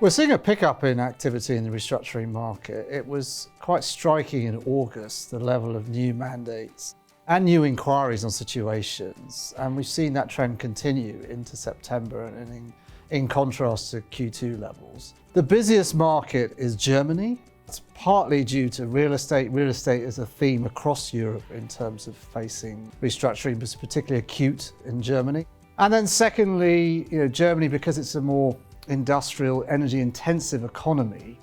We're seeing a pickup in activity in the restructuring market. It was quite striking in August, the level of new mandates and new inquiries on situations. And we've seen that trend continue into September and in contrast to Q2 levels. The busiest market is Germany. It's partly due to real estate. Real estate is a theme across Europe in terms of facing restructuring, but it's particularly acute in Germany. And then secondly, Germany, because it's a more industrial, energy-intensive economy,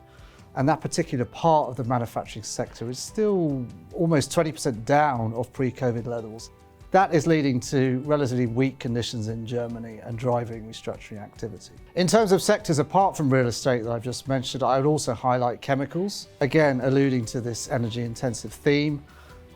and that particular part of the manufacturing sector is still almost 20% down off pre-COVID levels. That is leading to relatively weak conditions in Germany and driving restructuring activity. In terms of sectors apart from real estate that I've just mentioned, I would also highlight chemicals, again alluding to this energy-intensive theme.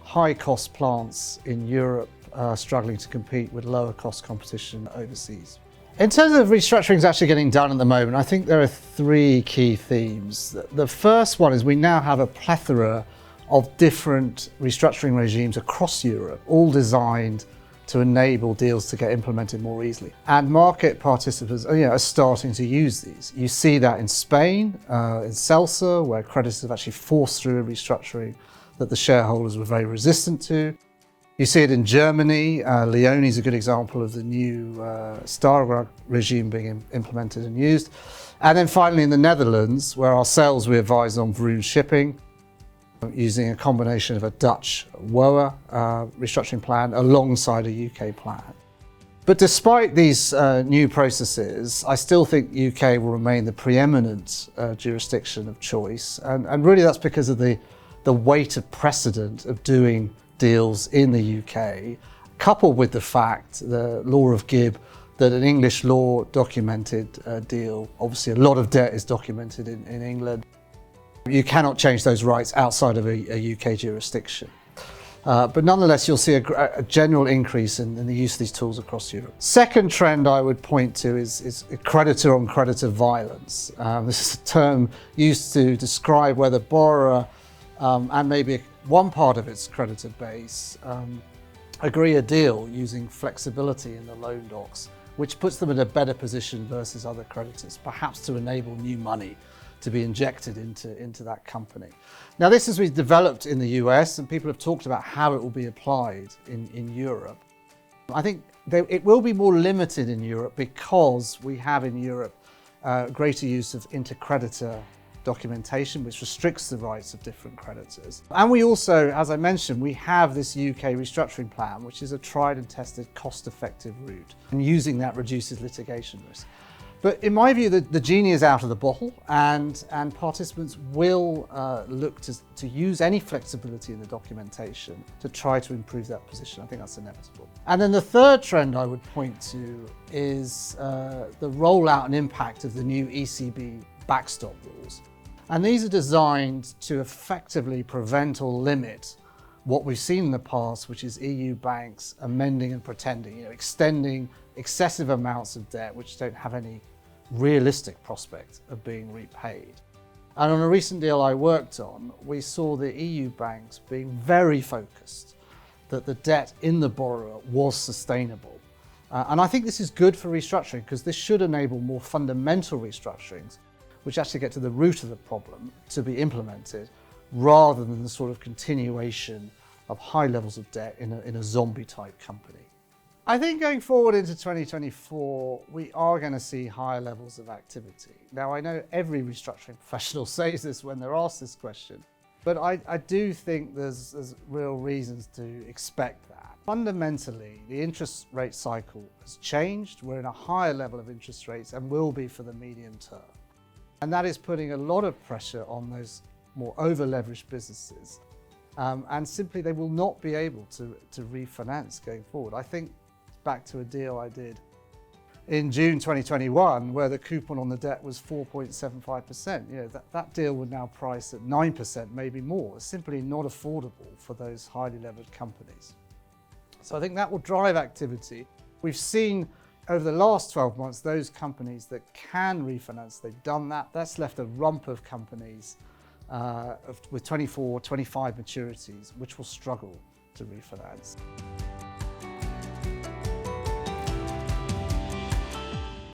High-cost plants in Europe are struggling to compete with lower-cost competition overseas. In terms of restructuring actually getting done at the moment, I think there are three key themes. The first one is we now have a plethora of different restructuring regimes across Europe, all designed to enable deals to get implemented more easily. And market participants are starting to use these. You see that in Spain, in Celsa, where creditors have actually forced through a restructuring that the shareholders were very resistant to. You see it in Germany. Leone is a good example of the new Starrag regime being implemented and used. And then finally in the Netherlands, where ourselves we advise on Vroon shipping, using a combination of a Dutch WOA restructuring plan alongside a UK plan. But despite these new processes, I still think UK will remain the preeminent jurisdiction of choice. And really that's because of the weight of precedent of doing deals in the UK, coupled with the fact, the law of Gibb, that an English law documented deal, obviously a lot of debt is documented in England. You cannot change those rights outside of a UK jurisdiction. But nonetheless, you'll see a general increase in the use of these tools across Europe. Second trend I would point to is creditor on creditor violence. This is a term used to describe where the borrower and maybe one part of its creditor base agree a deal using flexibility in the loan docs, which puts them in a better position versus other creditors, perhaps to enable new money to be injected into that company. Now this has been developed in the US and people have talked about how it will be applied in Europe. I think it will be more limited in Europe because we have in Europe greater use of intercreditor documentation, which restricts the rights of different creditors. And we also, as I mentioned, we have this UK restructuring plan, which is a tried and tested cost-effective route, and using that reduces litigation risk. But in my view, the genie is out of the bottle, and participants will look to use any flexibility in the documentation to try to improve that position. I think that's inevitable. And then the third trend I would point to is the rollout and impact of the new ECB backstop rules. And these are designed to effectively prevent or limit what we've seen in the past, which is EU banks amending and pretending, extending excessive amounts of debt which don't have any realistic prospect of being repaid. And on a recent deal I worked on, we saw the EU banks being very focused that the debt in the borrower was sustainable. And I think this is good for restructuring because this should enable more fundamental restructurings which actually get to the root of the problem to be implemented rather than the sort of continuation of high levels of debt in a zombie type company. I think going forward into 2024, we are going to see higher levels of activity. Now, I know every restructuring professional says this when they're asked this question, but I do think there's real reasons to expect that. Fundamentally, the interest rate cycle has changed. We're in a higher level of interest rates and will be for the medium term. And that is putting a lot of pressure on those more over-leveraged businesses. And simply they will not be able to refinance going forward. I think back to a deal I did in June 2021 where the coupon on the debt was 4.75%. That deal would now price at 9%, maybe more. It's simply not affordable for those highly levered companies. So I think that will drive activity. We've seen over the last 12 months, those companies that can refinance, they've done that. That's left a rump of companies with 24, 25 maturities, which will struggle to refinance.